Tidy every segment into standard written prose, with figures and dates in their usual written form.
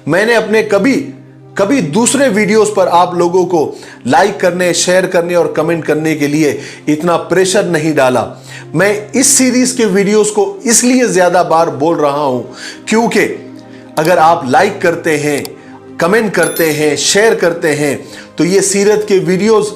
میں نے اپنے کبھی دوسرے ویڈیوز پر آپ لوگوں کو لائک کرنے، شیئر کرنے اور کمنٹ کرنے کے لیے اتنا پریشر نہیں ڈالا۔ میں اس سیریز کے ویڈیوز کو اس لیے زیادہ بار بول رہا ہوں کیونکہ اگر آپ لائک کرتے ہیں، کمنٹ کرتے ہیں، شیئر کرتے ہیں تو یہ سیرت کے ویڈیوز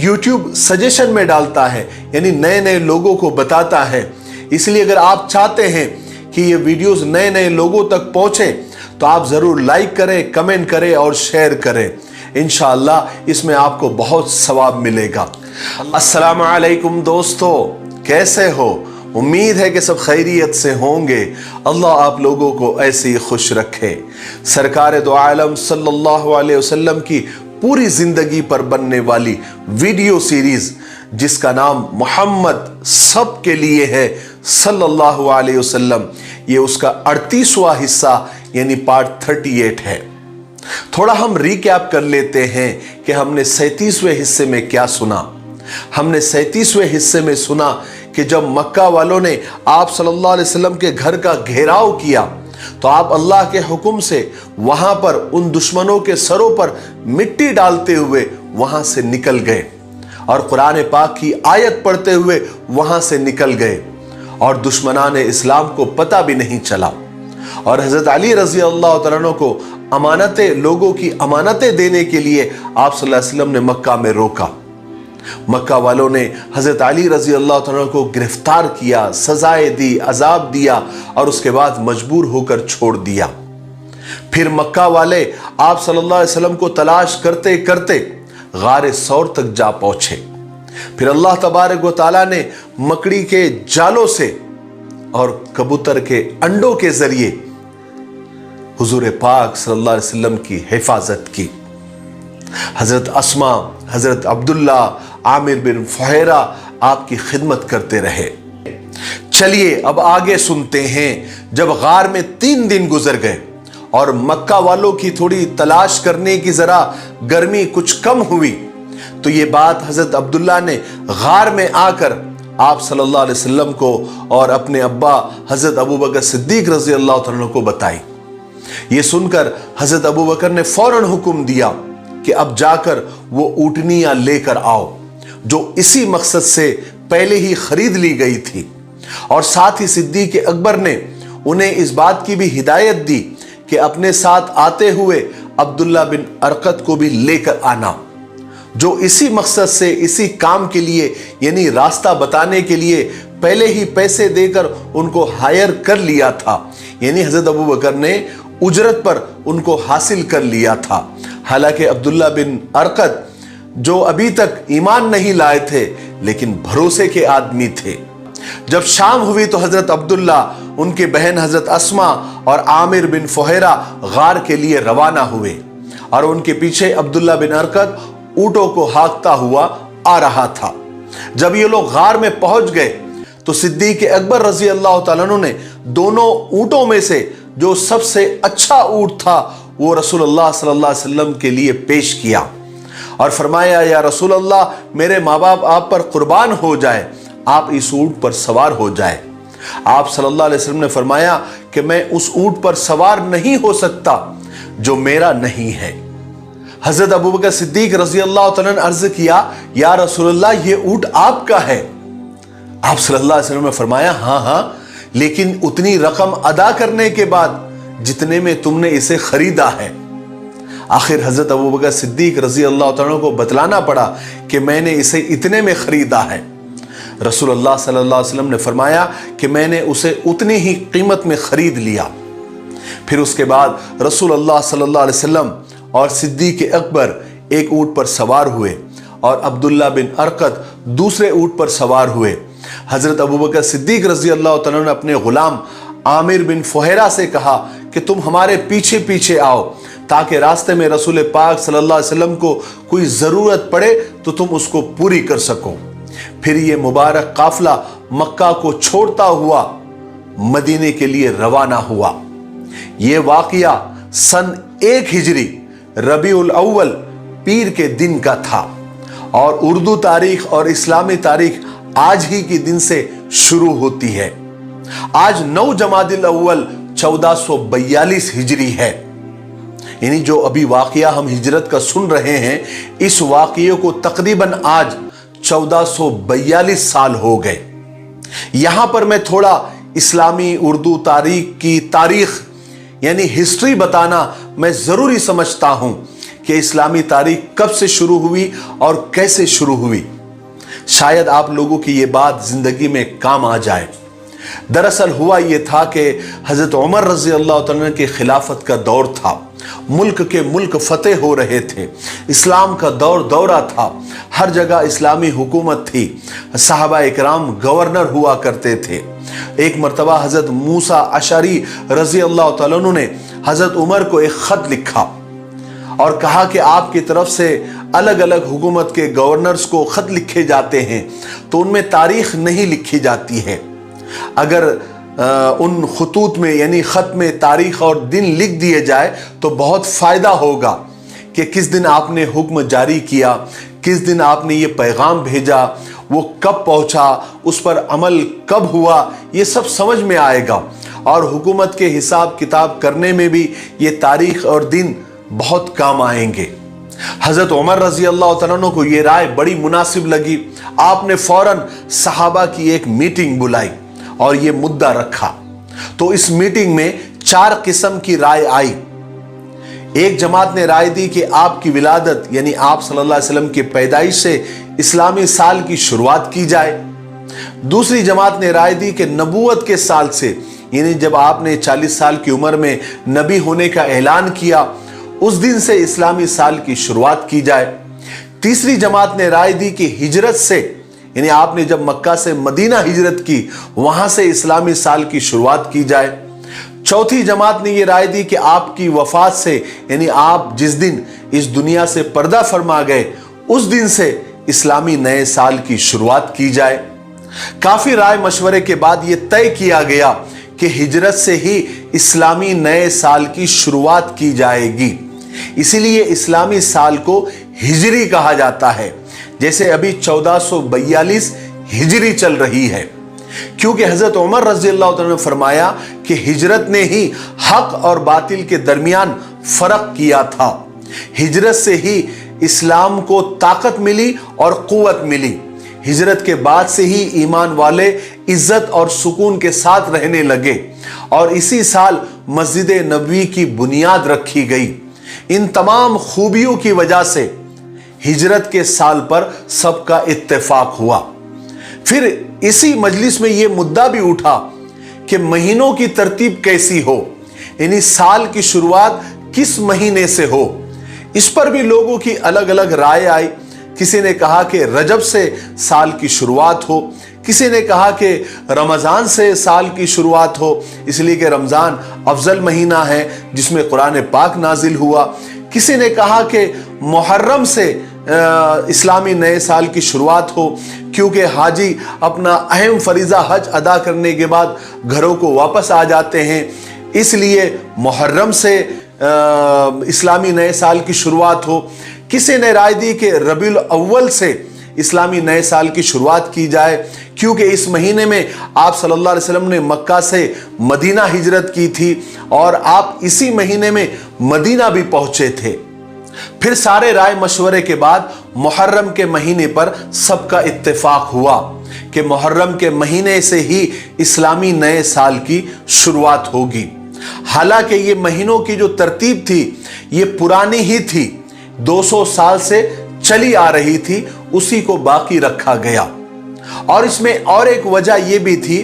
یوٹیوب سجیشن میں ڈالتا ہے، یعنی نئے لوگوں کو بتاتا ہے۔ اس لیے اگر آپ چاہتے ہیں کہ یہ ویڈیوز نئے لوگوں تک پہنچیں تو آپ ضرور لائک کریں، کمنٹ کریں اور شیئر کریں۔ انشاءاللہ اس میں آپ کو بہت ثواب ملے گا۔ السلام علیکم دوستو، کیسے ہو؟ امید ہے کہ سب خیریت سے ہوں گے۔ اللہ آپ لوگوں کو ایسے ہی خوش رکھے۔ سرکار دو عالم صلی اللہ علیہ وسلم کی پوری زندگی پر بننے والی ویڈیو سیریز جس کا نام محمد سب کے لیے ہے صلی اللہ علیہ وسلم، یہ اس کا 38واں حصہ یعنی پارٹ 38 ہے۔ تھوڑا ہم ریکیپ کر لیتے ہیں کہ ہم نے 37ویں حصے میں کیا سنا۔ ہم نے 37ویں حصے میں سنا کہ جب مکہ والوں نے آپ صلی اللہ علیہ وسلم کے گھر کا گھیراؤ کیا تو آپ اللہ کے حکم سے وہاں پر ان دشمنوں کے سروں پر مٹی ڈالتے ہوئے وہاں سے نکل گئے اور قرآن پاک کی آیت پڑھتے ہوئے وہاں سے نکل گئے اور دشمنان اسلام کو پتہ بھی نہیں چلا۔ اور حضرت علی رضی اللہ تعالیٰ عنہ کو لوگوں کی امانتیں دینے کے لیے آپ صلی اللہ علیہ وسلم نے مکہ میں روکا۔ مکہ والوں نے حضرت علی رضی اللہ تعالیٰ عنہ کو گرفتار کیا، سزائیں دی، عذاب دیا اور اس کے بعد مجبور ہو کر چھوڑ دیا۔ پھر مکہ والے آپ صلی اللہ علیہ وسلم کو تلاش کرتے کرتے غار ثور تک جا پہنچے۔ پھر اللہ تبارک و تعالیٰ نے مکڑی کے جالوں سے اور کبوتر کے انڈوں کے ذریعے حضور پاک صلی اللہ علیہ وسلم کی حفاظت کی۔ حضرت اسما، حضرت عبداللہ، عامر بن فہیرہ آپ کی خدمت کرتے رہے۔ چلیے اب آگے سنتے ہیں۔ جب غار میں 3 دن گزر گئے اور مکہ والوں کی تھوڑی تلاش کرنے کی ذرا گرمی کچھ کم ہوئی تو یہ بات حضرت عبداللہ نے غار میں آ کر آپ صلی اللہ علیہ وسلم کو اور اپنے ابا حضرت ابوبکر صدیق رضی اللہ عنہ کو بتائی۔ یہ سن کر حضرت ابوبکر نے فوراً حکم دیا کہ اب جا کر وہ اونٹنیاں لے کر آؤ جو اسی مقصد سے پہلے ہی خرید لی گئی تھی، اور ساتھ ہی صدیق اکبر نے انہیں اس بات کی بھی ہدایت دی کہ اپنے ساتھ آتے ہوئے عبداللہ بن ارقط کو بھی لے کر آنا، جو اسی مقصد سے، اسی کام کے لیے یعنی راستہ بتانے کے لیے پہلے ہی پیسے دے کر ان کو ہائر کر لیا تھا، یعنی حضرت ابوبکر نے اجرت پر ان کو حاصل کر لیا تھا۔ حالانکہ عبداللہ بن ارقط جو ابھی تک ایمان نہیں لائے تھے لیکن بھروسے کے آدمی تھے۔ جب شام ہوئی تو حضرت عبداللہ، ان کے بہن حضرت اسما اور عامر بن فہیرہ غار کے لیے روانہ ہوئے اور ان کے پیچھے عبداللہ بن ارقط اونٹوں کو ہانکتا ہوا آ رہا تھا۔ جب یہ لوگ غار میں پہنچ گئے تو صدیق اکبر رضی اللہ تعالیٰ عنہ نے دونوں اونٹوں میں سے جو سب سے اچھا اونٹ تھا وہ رسول اللہ صلی اللہ علیہ وسلم کے لیے پیش کیا اور فرمایا، یا رسول اللہ، میرے ماں باپ آپ پر قربان ہو جائے، آپ اس اونٹ پر سوار ہو جائے۔ آپ صلی اللہ علیہ وسلم نے فرمایا کہ میں اس اونٹ پر سوار نہیں ہو سکتا جو میرا نہیں ہے۔ حضرت ابوبکر صدیق رضی اللہ تعالیٰ نے عرض کیا، یا رسول اللہ، یہ اونٹ آپ کا ہے؟ آپ صلی اللہ علیہ وسلم نے فرمایا، ہاں، لیکن اتنی رقم ادا کرنے کے بعد جتنے میں تم نے اسے خریدا ہے۔ آخر حضرت ابوبکر صدیق رضی اللہ تعالیٰ کو بتلانا پڑا کہ میں نے اسے اتنے میں خریدا ہے۔ رسول اللہ صلی اللہ علیہ وسلم نے فرمایا کہ میں نے اسے اتنی ہی قیمت میں خرید لیا۔ پھر اس کے بعد رسول اللہ صلی اللہ علیہ وسلم اور صدیق اکبر ایک اونٹ پر سوار ہوئے اور عبداللہ بن ارقط دوسرے اونٹ پر سوار ہوئے۔ حضرت ابوبکر صدیق رضی اللہ تعالیٰ نے اپنے غلام عامر بن فہیرہ سے کہا کہ تم ہمارے پیچھے پیچھے آؤ تاکہ راستے میں رسول پاک صلی اللہ علیہ وسلم کو کوئی ضرورت پڑے تو تم اس کو پوری کر سکو۔ پھر یہ مبارک قافلہ مکہ کو چھوڑتا ہوا مدینے کے لیے روانہ ہوا۔ یہ واقعہ سن 1 ہجری ربیع الاول پیر کے دن کا تھا اور اردو تاریخ اور اسلامی تاریخ آج ہی کے دن سے شروع ہوتی ہے۔ آج 9 جمادی الاول 1442 ہجری ہے۔ यानी जो अभी वाक़या हम हिजरत का सुन रहे हैं, इस वाक़ये को तकरीबन आज 1442 साल हो गए। यहां पर मैं थोड़ा इस्लामी उर्दू तारीख की तारीख यानी हिस्ट्री बताना मैं ज़रूरी समझता हूं कि इस्लामी तारीख कब से शुरू हुई और कैसे शुरू हुई। शायद आप लोगों की ये बात ज़िंदगी में काम आ जाए। दरअसल हुआ ये था कि हज़रत उमर रज़ी अल्लाह तआला अन्हु के खिलाफत का दौर था। मुल्क के मुल्क फतेह हो रहे थे, इस्लाम का दौरा था, हर जगह इस्लामी हुकूमत थी। सहाबा इकराम गवर्नर हुआ करते थे। एक मरतबा हज़रत मूसा अशरी रज़ी अल्लाह तआला अन्हु ने हज़रत उमर को एक ख़त लिखा और कहा कि आपकी तरफ से अलग अलग हुकूमत के गवर्नर्स को ख़त लिखे जाते हैं तो उनमें तारीख़ नहीं लिखी जाती है। अगर उन खतूत में यानी ख़त में तारीख़ और दिन लिख दिए जाए तो बहुत फ़ायदा होगा कि किस दिन आपने हुक्म जारी किया, किस दिन आपने ये पैगाम भेजा, वो कब पहुँचा, उस पर अमल कब हुआ, ये सब समझ में आएगा और हुकूमत के हिसाब किताब करने में भी ये तारीख़ और दिन बहुत काम आएंगे। हज़रत उमर रज़ी अल्लाह तआला अन्हु को ये राय बड़ी मुनासिब लगी। आपने फ़ौरन सहाबा की एक मीटिंग बुलाई और ये मुद्दा रखा। तो इस मीटिंग में 4 किस्म की राय आई। एक जमात ने राय दी कि आपकी विलादत यानी आप सल्लल्लाहु अलैहि वसल्लम की पैदाइश से इस्लामी साल की शुरुआत की जाए। दूसरी जमात ने राय दी कि नबूवत के साल से यानी जब आपने 40 साल की उम्र में नबी होने का ऐलान किया उस दिन से इस्लामी साल की शुरुआत की जाए। तीसरी जमात ने राय दी कि हिजरत से यानी आपने जब मक्का से मदीना हिजरत की वहां से इस्लामी साल की शुरुआत की जाए। चौथी जमात ने यह राय दी कि आपकी वफात से यानी आप जिस दिन इस दुनिया से पर्दा फरमा गए उस दिन से इस्लामी नए साल की शुरुआत की जाए। काफी राय मशवरे के बाद यह तय किया गया कि हिजरत से ही इस्लामी नए साल की शुरुआत की जाएगी। इसीलिए इस्लामी साल को हिजरी कहा जाता है। जैसे अभी 1442 हिजरी चल रही है, क्योंकि हजरत उमर रज़ी अल्लाह तआला ने फरमाया कि हिजरत ने ही हक और बातिल के दरमियान फर्क किया था। हिजरत से ही इस्लाम को ताकत मिली और कुव्वत मिली। हिजरत के बाद से ही ईमान वाले इज्जत और सुकून के साथ रहने लगे और इसी साल मस्जिद नबवी की बुनियाद रखी गई। इन तमाम खूबियों की वजह से हिजरत के साल पर सबका इत्तेफाक हुआ। फिर इसी मजलिस में यह मुद्दा भी उठा कि महीनों की तरतीब कैसी हो, यानी साल की शुरुआत किस महीने से हो। इस पर भी लोगों की अलग अलग राय आई। किसी ने कहा कि रजब से साल की शुरुआत हो, किसी ने कहा कि रमज़ान से साल की शुरुआत हो इसलिए कि रमज़ान अफजल महीना है जिसमें कुरान पाक नाजिल हुआ। किसी ने कहा कि मुहर्रम से इस्लामी नए साल की शुरुआत हो क्योंकि हाजी अपना अहम फरीज़ा हज अदा करने के बाद घरों को वापस आ जाते हैं, इसलिए मुहर्रम से इस्लामी नए साल की शुरुआत हो। किसी ने राय दी कि रबीउल अव्वल से इस्लामी नए साल की शुरुआत की जाए क्योंकि इस महीने में आप सल्लल्लाहु अलैहि वसल्लम ने मक्का से मदीना हिजरत की थी और आप इसी महीने में मदीना भी पहुंचे थे। फिर सारे राय मशवरे के बाद मुहर्रम के महीने पर सबका इत्तेफाक हुआ कि मुहर्रम के महीने से ही इस्लामी नए साल की शुरुआत होगी। हालांकि ये महीनों की जो तरतीब थी ये पुरानी ही थी, 200 साल से चली आ रही थी, उसी को बाकी रखा गया। और इसमें और एक वजह यह भी थी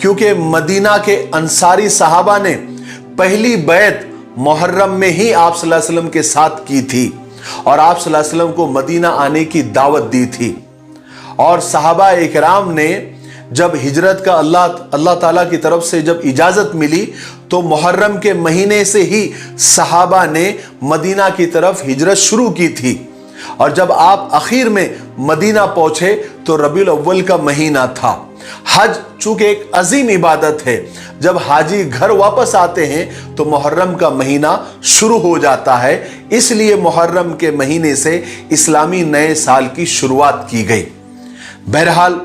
क्योंकि मदीना के अंसारी सहाबा ने पहली बैत मुहर्रम में ही आप सल्लल्लाहु अलैहि वसल्लम के साथ की थी और आप सल्लल्लाहु अलैहि वसल्लम को मदीना आने की दावत दी थी। और सहाबा इकराम ने जब हिजरत का अल्लाह ताला की तरफ से जब इजाजत मिली तो मुहर्रम के महीने से ही सहाबा ने मदीना की तरफ हिजरत शुरू की थी और जब आप आखिर में मदीना पहुंचे तो रबीउल अव्वल का महीना था। हज चूंकि एक अजीम इबादत है, जब हाजी घर वापस आते हैं तो मुहर्रम का महीना शुरू हो जाता है, इसलिए मुहर्रम के महीने से इस्लामी नए साल की शुरुआत की गई। बहरहाल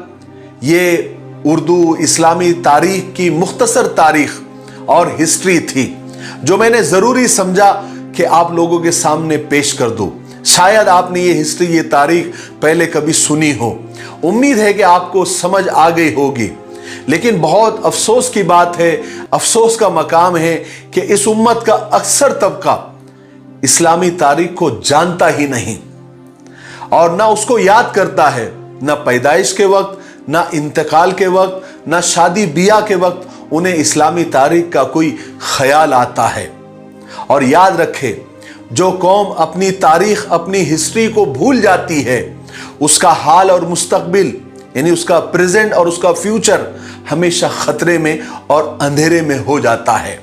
ये उर्दू इस्लामी तारीख की मुख्तसर तारीख और हिस्ट्री थी जो मैंने ज़रूरी समझा कि आप लोगों के सामने पेश कर दूं। शायद आपने ये हिस्ट्री, ये तारीख पहले कभी सुनी हो। उम्मीद है कि आपको समझ आ गई होगी। लेकिन बहुत अफसोस की बात है, अफसोस का मकाम है कि इस उम्मत का अक्सर तबका इस्लामी तारीख को जानता ही नहीं और ना उसको याद करता है, ना पैदाइश के वक्त, ना इंतकाल के वक्त, ना शादी बियाह के वक्त उन्हें इस्लामी तारीख का कोई ख्याल आता है। और याद रखे, जो कौम अपनी तारीख, अपनी हिस्ट्री को भूल जाती है, उसका हाल और मुस्तकबिल, यानी उसका प्रेजेंट और उसका फ्यूचर हमेशा खतरे में और अंधेरे में हो जाता है,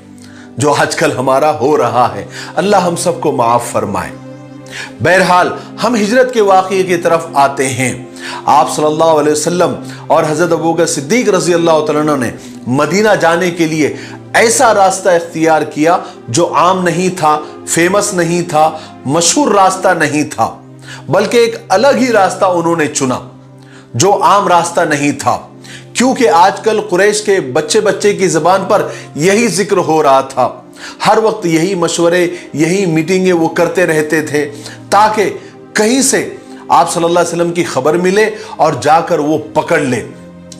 जो आजकल हमारा हो रहा है। अल्लाह हम सबको माफ फरमाए। बहरहाल हम हिजरत के वाक़ये की तरफ आते हैं। आप सल्लल्लाहु अलैहि वसल्लम और हज़रत अबू बकर सिद्दीक रज़ी अल्लाह तआला अन्हु ने मदीना जाने के लिए ऐसा रास्ता इख्तियार किया जो आम नहीं था, फेमस नहीं था, मशहूर रास्ता नहीं था, बल्कि एक अलग ही रास्ता उन्होंने चुना जो आम रास्ता नहीं था। क्योंकि आजकल कुरैश के बच्चे बच्चे की ज़बान पर यही जिक्र हो रहा था, हर वक्त यही मशवरे, यही मीटिंगें वो करते रहते थे ताकि कहीं से आप सल्लल्लाहु अलैहि वसल्लम की खबर मिले और जाकर वो पकड़ ले,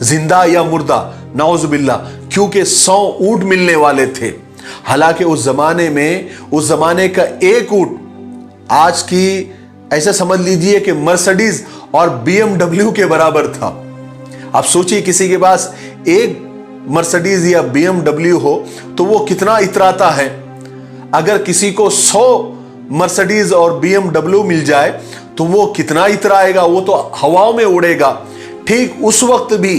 जिंदा या मुर्दा, नाउज़ुबिल्लाह। क्योंकि 100 ऊंट मिलने वाले थे। हालांकि उस जमाने में, उस जमाने का एक ऊंट आज की ऐसे समझ लीजिए कि मर्सिडीज और BMW के बराबर था। आप सोचिए, किसी के पास एक मर्सिडीज या BMW हो तो वो कितना इतराता है। अगर किसी को 100 मर्सिडीज और BMW मिल जाए तो वो कितना इतराएगा, वो तो हवाओं में उड़ेगा। ठीक उस वक्त भी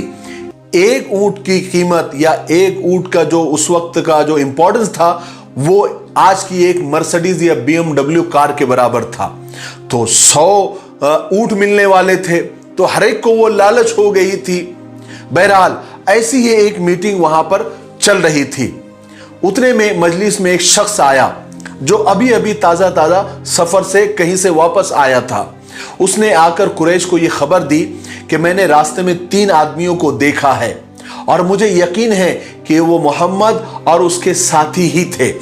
एक ऊंट की कीमत या एक ऊंट का जो उस वक्त का जो इंपॉर्टेंस था वो आज की एक मर्सिडीज या BMW कार के बराबर था। तो 100 ऊंट मिलने वाले थे तो हर एक को वो लालच हो गई थी। बहरहाल ऐसी ही एक मीटिंग वहां पर चल रही थी। उतने में मजलिस में एक शख्स आया जो अभी अभी ताजा ताजा सफर से कहीं से वापस आया था। उसने आकर कुरैश को यह खबर दी कि मैंने रास्ते में 3 आदमियों को देखा है और मुझे यकीन है कि वो मोहम्मद और उसके साथी ही थे।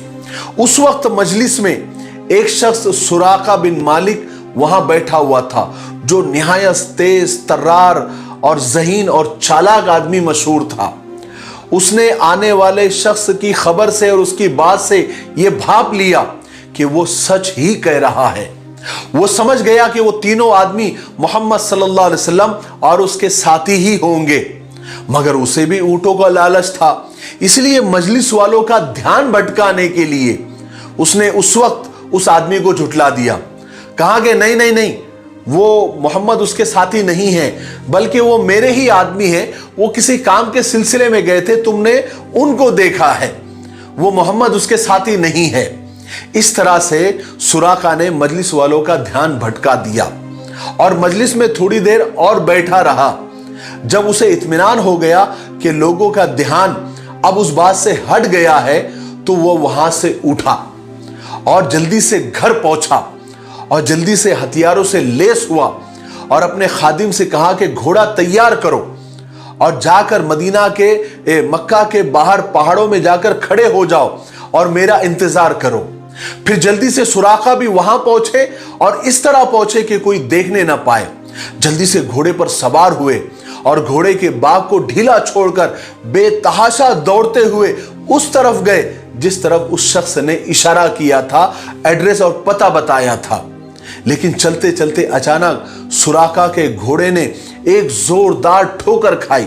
उस वक्त मजलिस में एक शख्स सुराका बिन मालिक वहां बैठा हुआ था जो निहायत तेज तर्रार और ज़हीन और चालाक आदमी मशहूर था। उसने आने वाले शख्स की खबर से और उसकी बात से यह भाप लिया कि वो सच ही कह रहा है। वो समझ गया कि वो तीनों आदमी मोहम्मद सल्लल्लाहु अलैहि वसल्लम और उसके साथी ही होंगे, मगर उसे भी ऊंटों का लालच था। इसलिए मजलिस वालों का ध्यान भटकाने के लिए उसने उस वक्त उस आदमी को झुठला दिया। कहा कि नहीं नहीं नहीं, वो मोहम्मद उसके साथी नहीं है, बल्कि वो मेरे ही आदमी हैं। वो किसी काम के सिलसिले में गए थे, तुमने उनको देखा है, वो मोहम्मद उसके साथी नहीं है। इस तरह से सुराका ने मजलिस वालों का ध्यान भटका दिया और मजलिस में थोड़ी देर और बैठा रहा। जब उसे इत्मीनान हो गया कि लोगों का ध्यान अब उस बात से हट गया है तो वो वहां से उठा और जल्दी से घर पहुंचा और जल्दी से हथियारों से लेस हुआ और अपने खादिम से कहा कि घोड़ा तैयार करो और जाकर मदीना के मक्का के बाहर पहाड़ों में जाकर खड़े हो जाओ और मेरा इंतजार करो। फिर जल्दी से सुराका भी वहां पहुंचे और इस तरह पहुंचे कि कोई देखने ना पाए। जल्दी से घोड़े पर सवार हुए और घोड़े के बाग को ढीला छोड़कर बेतहाशा दौड़ते हुए उस तरफ गए जिस तरफ उस शख्स ने इशारा किया था, एड्रेस और पता बताया था। लेकिन चलते चलते अचानक सुराका के घोड़े ने एक जोरदार ठोकर खाई।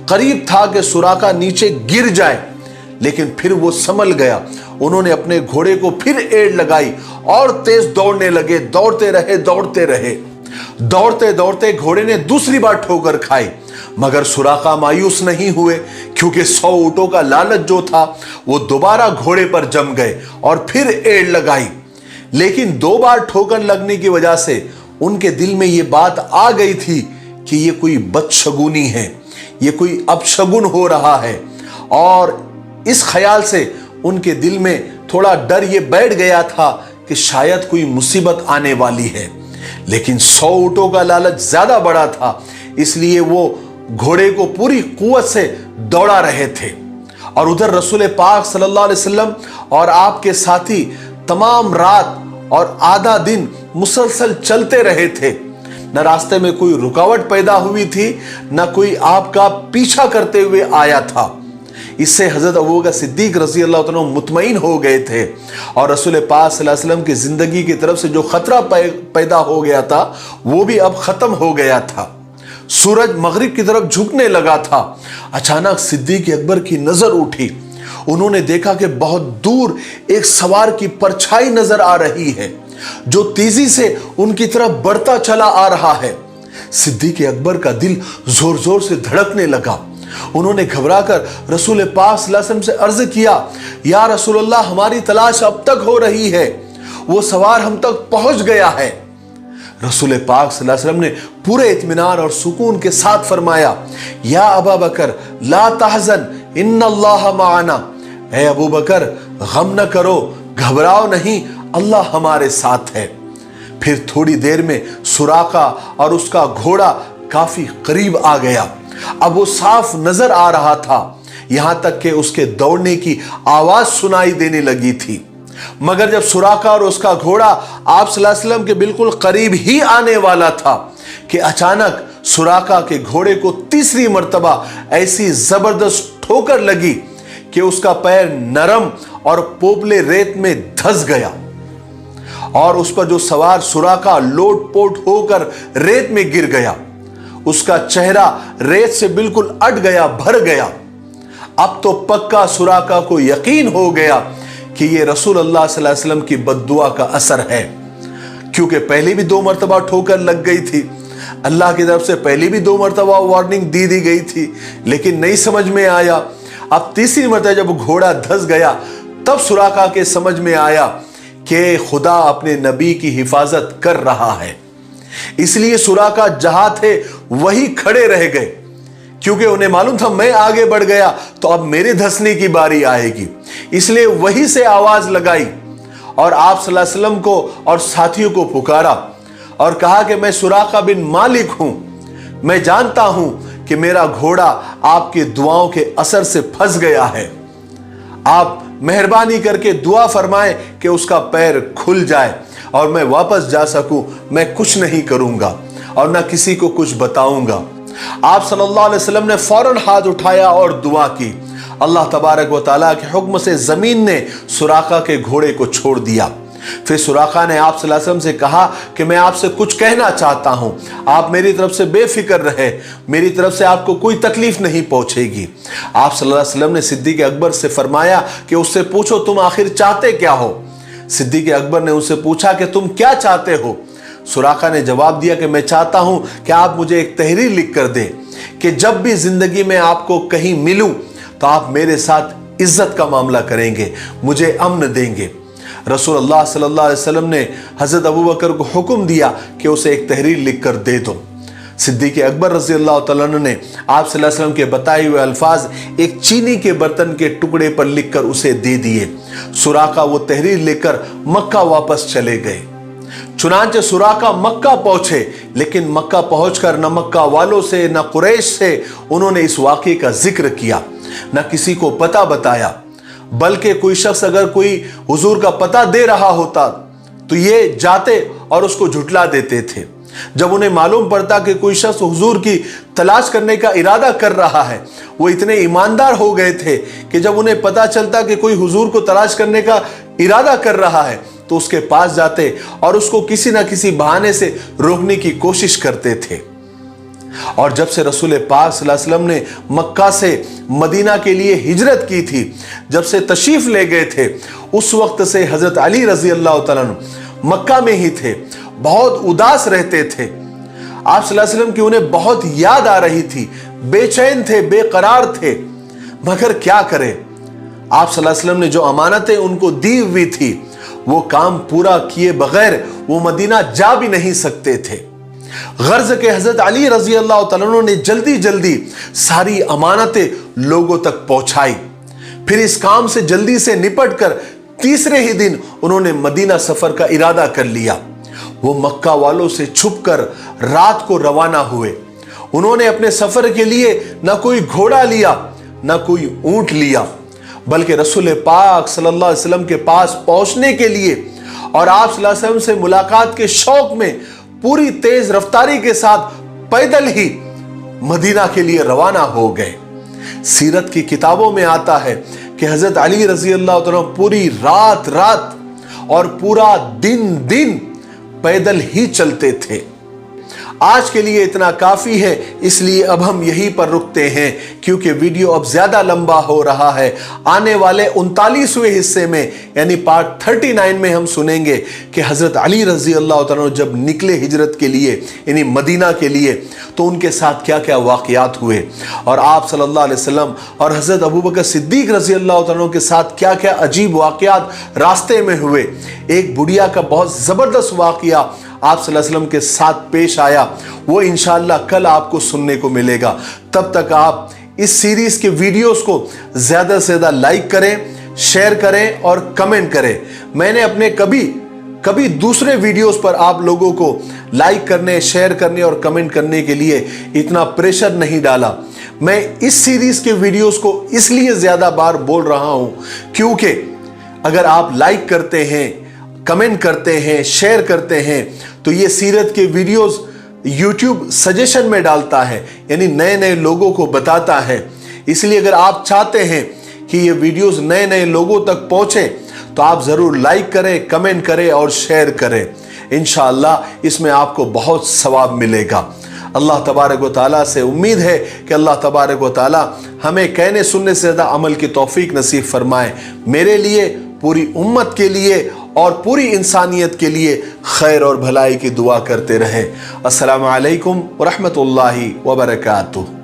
करीब था कि सुराका नीचे गिर जाए, लेकिन फिर वो संभल गया। उन्होंने अपने घोड़े को फिर एड़ लगाई और तेज दौड़ने लगे। दौड़ते रहे दौड़ते रहे, दौड़ते दौड़ते घोड़े ने दूसरी बार ठोकर खाई, मगर सुराका मायूस नहीं हुए क्योंकि 100 ऊंटों का लालच जो था वो दोबारा घोड़े पर जम गए और फिर एड़ लगाई। लेकिन 2 बार ठोकर लगने की वजह से उनके दिल में ये बात आ गई थी कि ये कोई बदशगुनी है, ये कोई अपशगुन हो रहा है, और इस ख्याल से उनके दिल में थोड़ा डर ये बैठ गया था कि शायद कोई मुसीबत आने वाली है। लेकिन 100 ऊंटों का लालच ज्यादा बड़ा था, इसलिए वो घोड़े को पूरी कुव्वत से दौड़ा रहे थे। और उधर रसूल पाक सल्लल्लाहु अलैहि वसल्लम और आपके साथी तमाम रात और आधा दिन मुसलसल चलते रहे थे। न रास्ते में कोई रुकावट पैदा हुई थी, न कोई आपका पीछा करते हुए आया था। इससे हजरत अबू बकर सिद्दीक रज़ी अल्लाह तआला मुतमईन हो गए थे और रसूल पाक सल्लल्लाहु अलैहि वसल्लम की जिंदगी की तरफ से जो खतरा पैदा हो गया था वो भी अब खत्म हो गया था। सूरज मगरिब की तरफ झुकने लगा था। अचानक सिद्दीक अकबर की नजर उठी। उन्होंने देखा कि बहुत दूर एक सवार की परछाई नजर आ रही है जो तेजी से उनकी तरफ बढ़ता चला आ रहा है। सिद्दीक अकबर का दिल जोर जोर से धड़कने लगा। उन्होंने घबराकर रसूल पाक सल्लल्लाहु अलैहि वसल्लम से अर्ज किया, या रसूलल्लाह, हमारी तलाश अब तक हो रही है, वो सवार हम तक पहुंच गया है। रसूल पाक सल्लल्लाहु अलैहि वसल्लम ने पूरे इत्मीनान और सुकून के साथ फरमाया, या अबा बकर ला तहज़न इन्नल्लाह माअना, ऐ अबू बकर गम न करो, घबराओ नहीं, अल्लाह हमारे साथ है। फिर थोड़ी देर में सुराका और उसका घोड़ा काफी करीब आ गया। अब वो साफ नजर आ रहा था, यहां तक कि उसके दौड़ने की आवाज सुनाई देने लगी थी। मगर जब सुराका और उसका घोड़ा आप सल्लल्लाहु अलैहि वसल्लम के बिल्कुल करीब ही आने वाला था कि अचानक सुराका के घोड़े को तीसरी मर्तबा ऐसी जबरदस्त ठोकर लगी कि उसका पैर नरम और पोपले रेत में धंस गया और उस पर जो सवार सुराका लोटपोट होकर रेत में गिर गया। उसका चेहरा रेत से बिल्कुल अट गया, भर गया। अब तो पक्का सुराका को यकीन हो गया कि ये रसूलुल्लाह सल्लल्लाहु अलैहि वसल्लम की बद्दुआ का असर है, क्योंकि पहले भी 2 मर्तबा ठोकर लग गई थी। अल्लाह की तरफ से पहले भी 2 मर्तबा वार्निंग दी गई थी, लेकिन नहीं समझ में आया। अब तीसरी मर्तबा जब घोड़ा धंस गया तब सुराका के समझ में आया कि खुदा अपने नबी की हिफाजत कर रहा है। इसलिए सुराका जहां थे वही खड़े रह गए, क्योंकि उन्हें मालूम था मैं आगे बढ़ गया तो अब मेरे धंसने की बारी आएगी। इसलिए वही से आवाज लगाई और आप सल्लल्लाहु अलैहि वसल्लम को और साथियों को पुकारा और कहा कि मैं सुराका बिन मालिक हूं, मैं जानता हूं कि मेरा घोड़ा आपकी दुआओं के असर से फंस गया है। आप मेहरबानी करके दुआ फरमाएं कि उसका पैर खुल जाए और मैं वापस जा सकूं। मैं कुछ नहीं करूंगा और ना किसी को कुछ बताऊंगा। आप सल्लल्लाहु अलैहि वसल्लम ने फौरन हाथ उठाया और दुआ की। अल्लाह तबारक व तआला के हुक्म से जमीन ने सुराका के घोड़े को छोड़ दिया। फिर सुराका ने आप सल्लल्लाहु अलैहि वसल्लम से कहा कि मैं आपसे कुछ कहना चाहता हूं, आप मेरी तरफ से बेफिक्र रहे, मेरी तरफ से आपको कोई तकलीफ नहीं पहुंचेगी। आप सल्लल्लाहु अलैहि वसल्लम ने सिद्दीक अकबर से फरमाया कि उससे पूछो तुम आखिर चाहते क्या हो। सिद्दीक अकबर ने उनसे पूछा कि तुम क्या चाहते हो। सुराका ने जवाब दिया कि मैं चाहता हूं कि आप मुझे एक तहरीर लिख कर दें कि जब भी जिंदगी में आपको कहीं मिलूं तो आप मेरे साथ इज्जत का मामला करेंगे, मुझे अमन देंगे। रसूलुल्लाह सल्लल्लाहु अलैहि वसल्लम ने हजरत अबू बकर को हुक्म दिया कि उसे एक तहरीर लिख कर दे दो। सिद्दीक अकबर रज़ी अल्लाह तआला अन्हु ने आप सल्लल्लाहु अलैहि वसल्लम के बताए हुए अल्फाज एक चीनी के बर्तन के टुकड़े पर लिखकर उसे दे दिए। सुराका वो तहरीर लेकर मक्का वापस चले गए। चुनांचे सुराका मक्का पहुंचे, लेकिन मक्का पहुंचकर न मक्का वालों से न कुरैश से उन्होंने इस वाक़े का जिक्र किया, न किसी को पता बताया। बल्कि कोई शख्स अगर कोई हुजूर का पता दे रहा होता तो ये जाते और उसको झुटला देते थे। जब उन्हें मालूम पड़ता कि कोई शख्स हुजूर की तलाश करने का इरादा कर रहा है, वो इतने ईमानदार हो गए थे कि जब उन्हें पता चलता कि कोई हुजूर को तलाश करने का इरादा कर रहा है तो उसके पास जाते और उसको किसी ना किसी बहाने से रोकने की कोशिश करते थे। और जब से रसूल पाक सल्लल्लाहु अलैहि वसल्लम ने मक्का से मदीना के लिए हिजरत की थी, जब से तशरीफ ले गए थे, उस वक्त से हजरत अली रजी अल्लाह तआला अन्हु मक्का में ही थे, बहुत उदास रहते थे। आप सल्लल्लाहु अलैहि वसल्लम की उन्हें बहुत याद आ रही थी, बेचैन थे, बेकरार थे, मगर क्या करें। आप सल्लल्लाहु अलैहि वसल्लम ने जो अमानतें उनको दी हुई थी वो काम पूरा किए बगैर वो मदीना जा भी नहीं सकते थे। गर्ज के हजरत अली रजी अल्लाह तआला अन्हु ने जल्दी जल्दी सारी अमानतें लोगों तक पहुंचाई। फिर इस काम से जल्दी से निपट कर तीसरे ही दिन उन्होंने मदीना सफर का इरादा कर लिया। वो मक्का वालों से छुपकर रात को रवाना हुए। उन्होंने अपने सफर के लिए न कोई घोड़ा लिया न कोई ऊंट लिया, बल्कि रसूल पाक सल्लल्लाहु अलैहि वसल्लम के पास पहुंचने के लिए और आप सल्लल्लाहु अलैहि वसल्लम से मुलाकात के शौक में पूरी तेज रफ्तारी के साथ पैदल ही मदीना के लिए रवाना हो गए। सीरत की किताबों में आता है कि हजरत अली रजी अल्लाह तआला पूरी रात और पूरा दिन पैदल ही चलते थे। आज के लिए इतना काफी है, इसलिए अब हम यहीं पर रुकते हैं क्योंकि वीडियो अब ज्यादा लंबा हो रहा है। आने वाले 39वें हिस्से में यानी पार्ट 39 में हम सुनेंगे कि हजरत अली रजी अल्लाह तआला जब निकले हिजरत के लिए यानी मदीना के लिए तो उनके साथ क्या क्या वाकयात हुए और आप सल्लल्लाहु अलैहि वसल्लम और हजरत अबू बकर सिद्दीक रजी अल्लाह तआला के साथ क्या क्या अजीब वाकयात रास्ते में हुए। एक बुढ़िया का बहुत जबरदस्त वाकया आप सल्लल्लाहु अलैहि वसल्लम के साथ पेश आया, वो इंशाअल्लाह कल आपको सुनने को मिलेगा। तब तक आप इस सीरीज के वीडियोस को ज्यादा से ज्यादा लाइक करें, शेयर करें और कमेंट करें। मैंने अपने कभी दूसरे वीडियोस पर आप लोगों को लाइक करने, शेयर करने और कमेंट करने के लिए इतना प्रेशर नहीं डाला। मैं इस सीरीज के वीडियोस को इसलिए ज्यादा बार बोल रहा हूं क्योंकि अगर आप लाइक करते हैं, कमेंट करते हैं, शेयर करते हैं तो ये सीरत के वीडियोस YouTube सजेशन में डालता है, यानी नए नए लोगों को बताता है। इसलिए अगर आप चाहते हैं कि ये वीडियोस नए नए लोगों तक पहुंचे तो आप जरूर लाइक करें, कमेंट करें और शेयर करें। इंशाअल्लाह इसमें आपको बहुत सवाब मिलेगा। अल्लाह तबारक व तआला से उम्मीद है कि अल्लाह तबारक व तआला हमें कहने सुनने से ज़्यादा अमल की तौफीक नसीब फरमाए। मेरे लिए, पूरी उम्मत के लिए और पूरी इंसानियत के लिए खैर और भलाई की दुआ करते रहें। अस्सलामु अलैकुम व रहमतुल्लाहि व बरकातुहू।